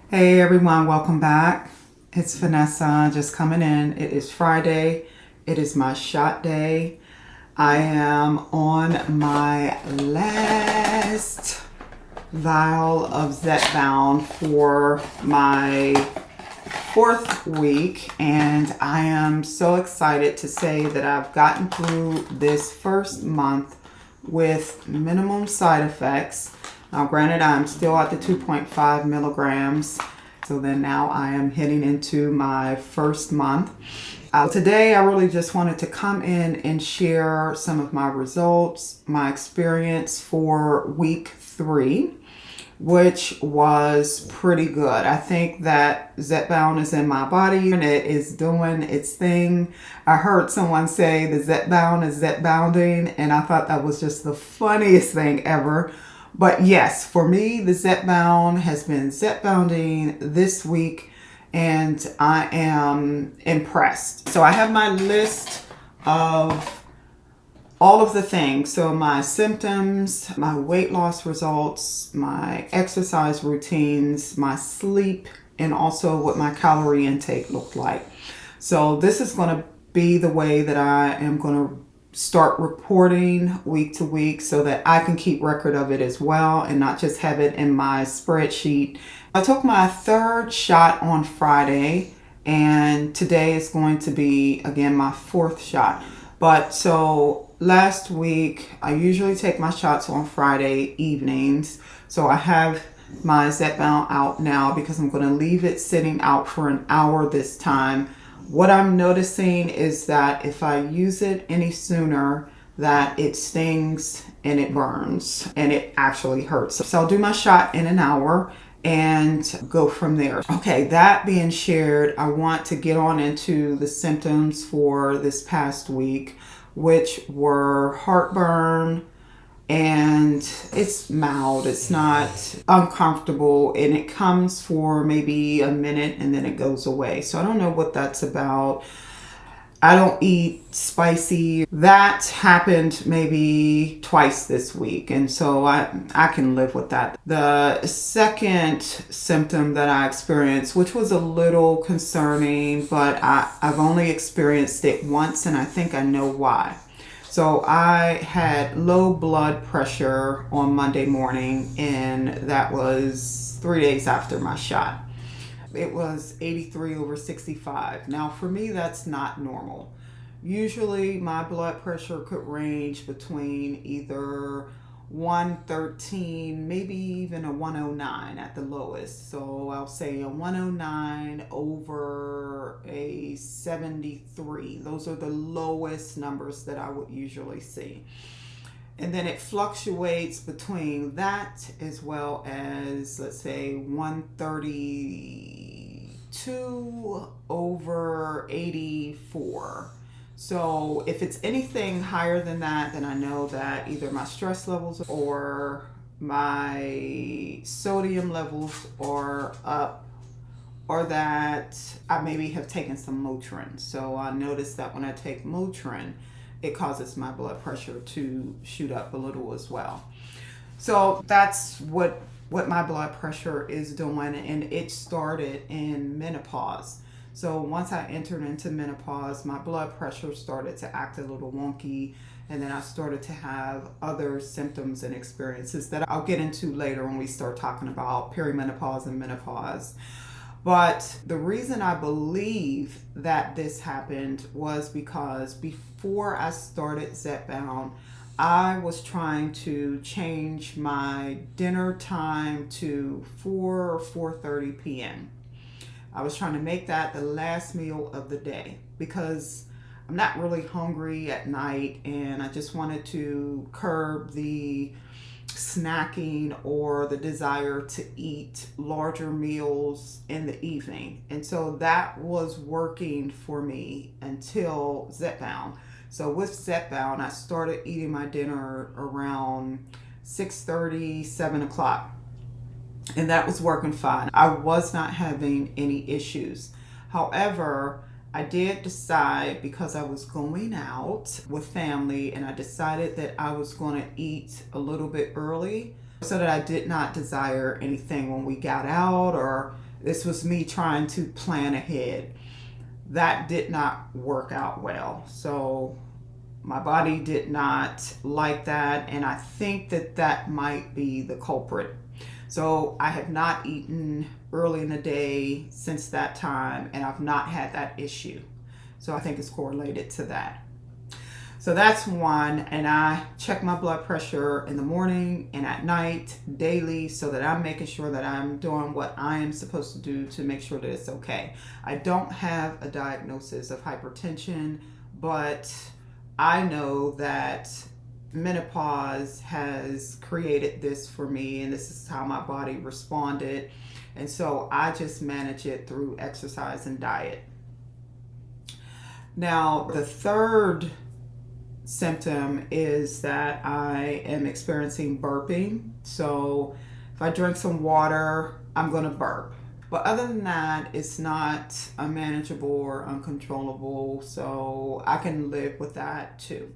Hey everyone, welcome back. It's Vanessa just coming in. It is Friday. It is my shot day. I am on my last vial of Zepbound for my fourth week, and I am so excited to say that I've gotten through this first month with minimum side effects. Now, granted, I'm still at the 2.5 milligrams. So then now I am heading into my first month. Today, I really just wanted to come in and share some of my results, my experience for week 3, which was pretty good. I think that Zepbound is in my body and it is doing its thing. I heard someone say the Zepbound is Zepbounding, and I thought that was just the funniest thing ever. But yes, for me, the Zepbound has been Zepbounding this week, and I am impressed. So I have my list of all of the things. So my symptoms, my weight loss results, my exercise routines, my sleep, and also what my calorie intake looked like. So this is going to be the way that I am going to start reporting week to week so that I can keep record of it as well and not just have it in my spreadsheet. I took my third shot on Friday, and today is going to be again my fourth shot. But so last week, I usually take my shots on Friday evenings. So I have my Zepbound out now because I'm going to leave it sitting out for an hour this time. What I'm noticing is that if I use it any sooner, that it stings and it burns and it actually hurts. So I'll do my shot in an hour and go from there. Okay, that being shared, I want to get on into the symptoms for this past week, which were heartburn, and it's mild. It's not uncomfortable, and it comes for maybe a minute and then it goes away. So I don't know what that's about. I don't eat spicy. That happened maybe twice this week, and so I can live with that. The second symptom that I experienced, which was a little concerning, but I've only experienced it once, and I think I know why. So I had low blood pressure on Monday morning, and that was 3 days after my shot. It was 83 over 65. Now, for me, that's not normal. Usually, my blood pressure could range between either 113, maybe even a 109 at the lowest. So I'll say a 109 over a 73. Those are the lowest numbers that I would usually see. And then it fluctuates between that as well as, let's say, 132 over 84. So if it's anything higher than that, then I know that either my stress levels or my sodium levels are up, or that I maybe have taken some Motrin. So I noticed that when I take Motrin, it causes my blood pressure to shoot up a little as well. So that's what my blood pressure is doing, and it started in menopause. So once I entered into menopause, my blood pressure started to act a little wonky, and then I started to have other symptoms and experiences that I'll get into later when we start talking about perimenopause and menopause. But the reason I believe that this happened was because before I started Zepbound, I was trying to change my dinner time to 4 or 4:30 p.m. I was trying to make that the last meal of the day because I'm not really hungry at night, and I just wanted to curb the snacking or the desire to eat larger meals in the evening. And so that was working for me until Zepbound. So with Zepbound, I started eating my dinner around 6:30, 7 o'clock. And that was working fine. I was not having any issues. However, I did decide, because I was going out with family, and I decided that I was going to eat a little bit early so that I did not desire anything when we got out, or This was me trying to plan ahead. That did not work out well. So my body did not like that, and I think that that might be the culprit. So I have not eaten early in the day since that time, and I've not had that issue. So I think it's correlated to that. So that's one, and I check my blood pressure in the morning and at night daily so that I'm making sure that I'm doing what I am supposed to do to make sure that it's okay. I don't have a diagnosis of hypertension, but I know that menopause has created this for me, and this is how my body responded. And so I just manage it through exercise and diet. Now, the third symptom is that I am experiencing burping. So if I drink some water, I'm going to burp. But other than that, it's not unmanageable or uncontrollable, so I can live with that too.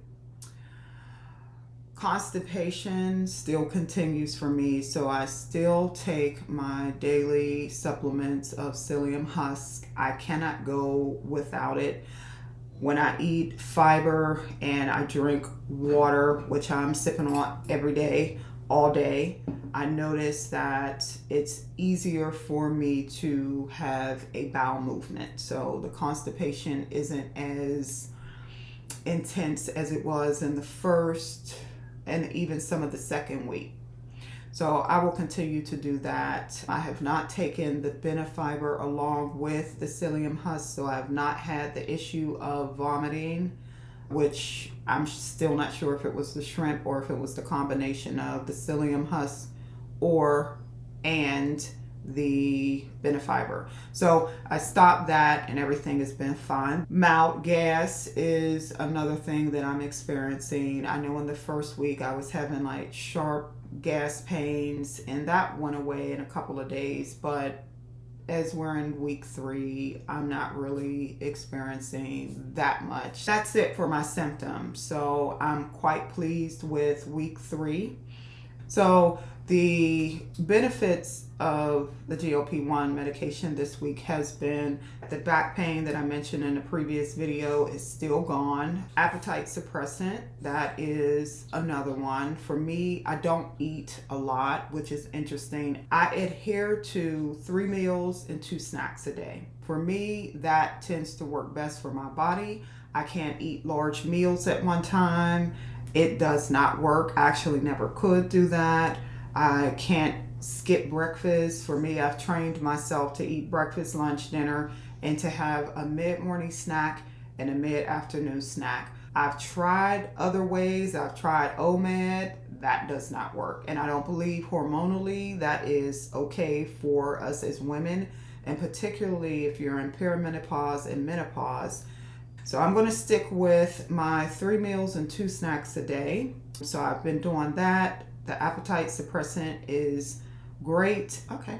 Constipation still continues for me, so I still take my daily supplements of psyllium husk. I cannot go without it. When I eat fiber and I drink water, which I'm sipping on every day, all day, I notice that it's easier for me to have a bowel movement. So the constipation isn't as intense as it was in the first and even some of the second week. So I will continue to do that. I have not taken the benefiber along with the psyllium husk, so I have not had the issue of vomiting, which I'm still not sure if it was the shrimp or if it was the combination of the psyllium husk and the benefiber. So I stopped that and everything has been fine. Mouth gas is another thing that I'm experiencing. I know in the first week I was having like sharp gas pains, and that went away in a couple of days, but as we're in week 3, I'm not really experiencing that much. That's it for my symptoms. So I'm quite pleased with week 3. So the benefits of the GLP-1 medication this week has been the back pain that I mentioned in the previous video is still gone. Appetite suppressant, that is another one. For me, I don't eat a lot, which is interesting. I adhere to 3 meals and 2 snacks a day. For me, that tends to work best for my body. I can't eat large meals at one time. It does not work. I actually never could do that. I can't skip breakfast. For me, I've trained myself to eat breakfast, lunch, dinner, and to have a mid-morning snack and a mid-afternoon snack. I've tried other ways. I've tried OMAD. That does not work. And I don't believe hormonally that is okay for us as women, and particularly if you're in perimenopause and menopause. So I'm going to stick with my 3 meals and 2 snacks a day. So I've been doing that. The appetite suppressant is great. Okay.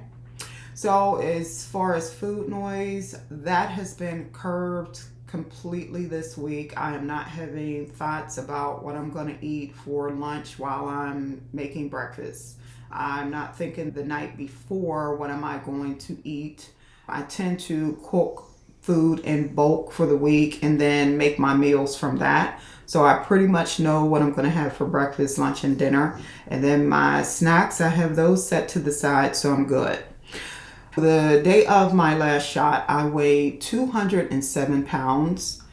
So as far as food noise, that has been curbed completely this week. I am not having thoughts about what I'm going to eat for lunch while I'm making breakfast. I'm not thinking the night before, what am I going to eat? I tend to cook food in bulk for the week and then make my meals from that. So I pretty much know what I'm going to have for breakfast, lunch, and dinner. And then my snacks, I have those set to the side, so I'm good. The day of my last shot, I weighed 207 pounds.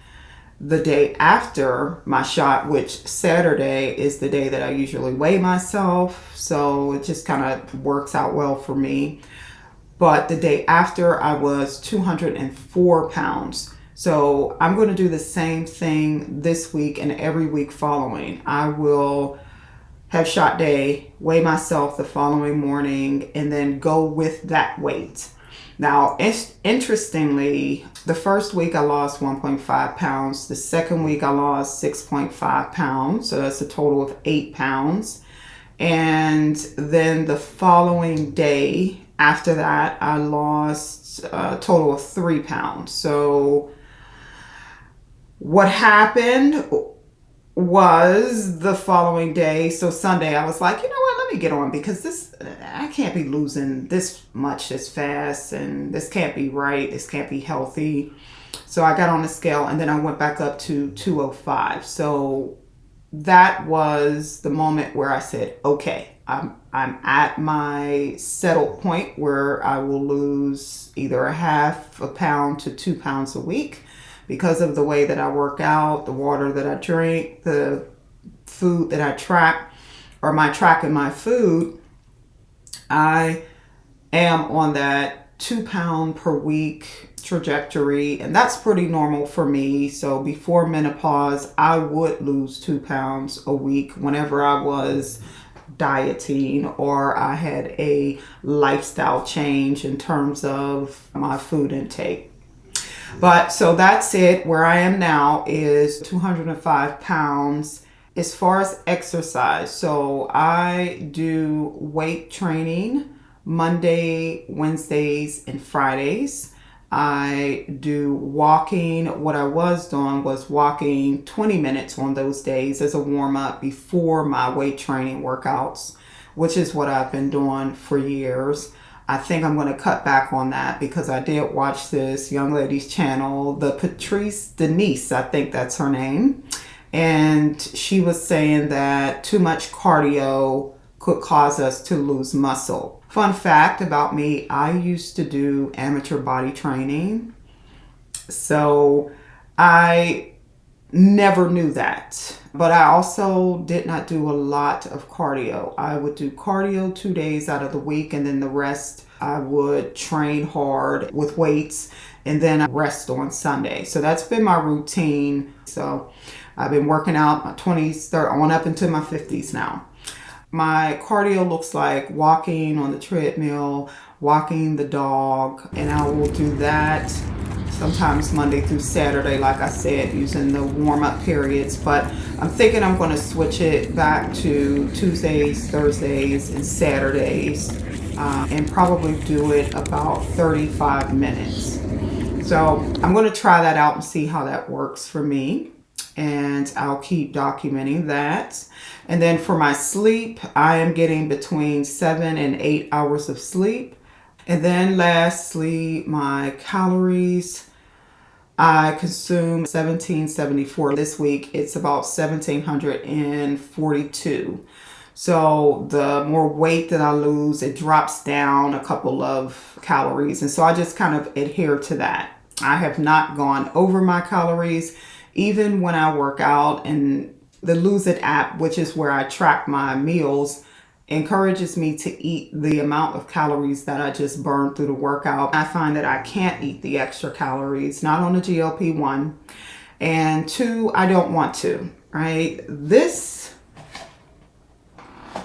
The day after my shot, which Saturday is the day that I usually weigh myself, so it just kind of works out well for me. But the day after, I was 204 pounds. So I'm going to do the same thing this week and every week following. I will have shot day, weigh myself the following morning, and then go with that weight. Now, interestingly, the first week I lost 1.5 pounds. The second week I lost 6.5 pounds. So that's a total of 8 pounds. And then the following day after that, I lost a total of 3 pounds. So what happened was the following day, so Sunday, I was like, you know what, let let me get on, because I can't be losing this much this fast, and this can't be right. This can't be healthy. So I got on the scale, and then I went back up to 205. So that was the moment where I said, okay, I'm at my settled point where I will lose either a half a pound to 2 pounds a week because of the way that I work out, the water that I drink, the food that I track, or my tracking my food. I am on that 2 pound per week trajectory, and that's pretty normal for me. So before menopause, I would lose 2 pounds a week whenever I was dieting or I had a lifestyle change in terms of my food intake. But so that's it. Where I am now is 205 pounds. As far as exercise, so I do weight training Monday, Wednesdays, and Fridays. I do walking. What I was doing was walking 20 minutes on those days as a warm up before my weight training workouts, which is what I've been doing for years. I think I'm going to cut back on that because I did watch this young lady's channel, the Patrice Denise, I think that's her name. And she was saying that too much cardio could cause us to lose muscle. Fun fact about me, I used to do amateur body training. So I never knew that. But I also did not do a lot of cardio. I would do cardio 2 days out of the week, and then the rest I would train hard with weights and then I rest on Sunday. So that's been my routine. So I've been working out my 20s, on up into my 50s now. My cardio looks like walking on the treadmill, walking the dog, and I will do that sometimes Monday through Saturday, like I said, using the warm-up periods. But I'm thinking I'm going to switch it back to Tuesdays, Thursdays, and Saturdays, and probably do it about 35 minutes. So I'm going to try that out and see how that works for me. And I'll keep documenting that. And then for my sleep, I am getting between 7 and 8 hours of sleep. And then lastly, my calories. I consume 1774. This week, it's about 1742. So the more weight that I lose, it drops down a couple of calories. And so I just kind of adhere to that. I have not gone over my calories. Even when I work out, and the Lose It app, which is where I track my meals, encourages me to eat the amount of calories that I just burned through the workout. I find that I can't eat the extra calories, not on the GLP-1. And 2, I don't want to, right? This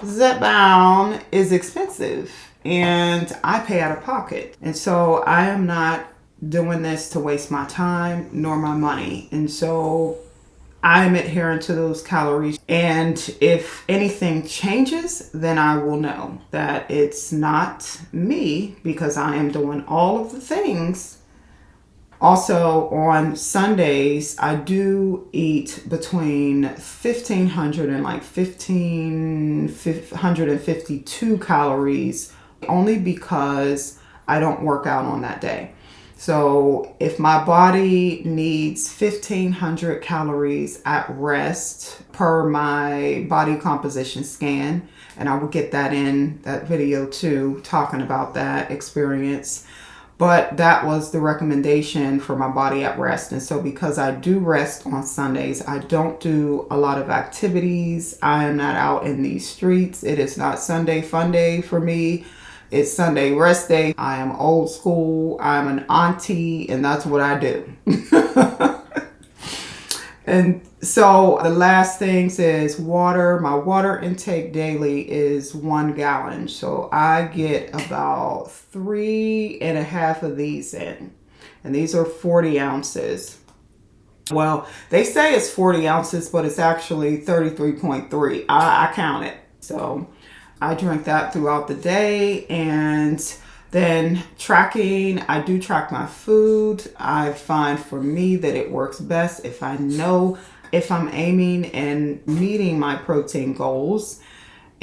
Zepbound is expensive and I pay out of pocket. And so I am not doing this to waste my time nor my money. And so I'm adhering to those calories. And if anything changes, then I will know that it's not me because I am doing all of the things. Also on Sundays, I do eat between 1,500 and like 1,552 calories only because I don't work out on that day. So if my body needs 1,500 calories at rest per my body composition scan, and I will get that in that video too, talking about that experience. But that was the recommendation for my body at rest. And so because I do rest on Sundays, I don't do a lot of activities. I am not out in these streets. It is not Sunday fun day for me. It's Sunday rest day. I am old school. I'm an auntie, and that's what I do. And so the last thing says water. My water intake daily is 1 gallon. So I get about 3.5 of these in. And these are 40 ounces. Well, they say it's 40 ounces, but it's actually 33.3. I count it. So I drink that throughout the day. And then tracking, I do track my food. I find for me that it works best if I know if I'm aiming and meeting my protein goals.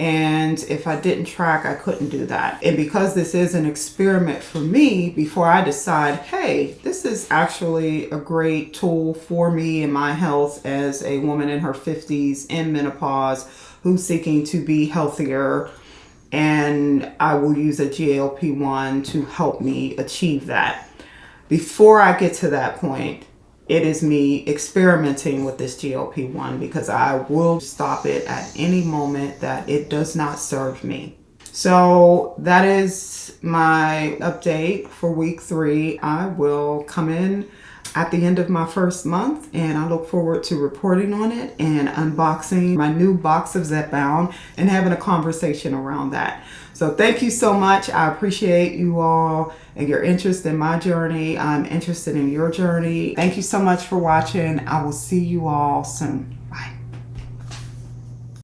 And if I didn't track, I couldn't do that. And because this is an experiment for me, before I decide, hey, this is actually a great tool for me and my health as a woman in her 50s in menopause who's seeking to be healthier, and I will use a GLP-1 to help me achieve that. Before I get to that point, it is me experimenting with this GLP-1 because I will stop it at any moment that it does not serve me. So that is my update for week 3. I will come in at the end of my first month, and I look forward to reporting on it and unboxing my new box of Zepbound and having a conversation around that. So thank you so much. I appreciate you all and your interest in my journey. I'm interested in your journey. Thank you so much for watching. I will see you all soon.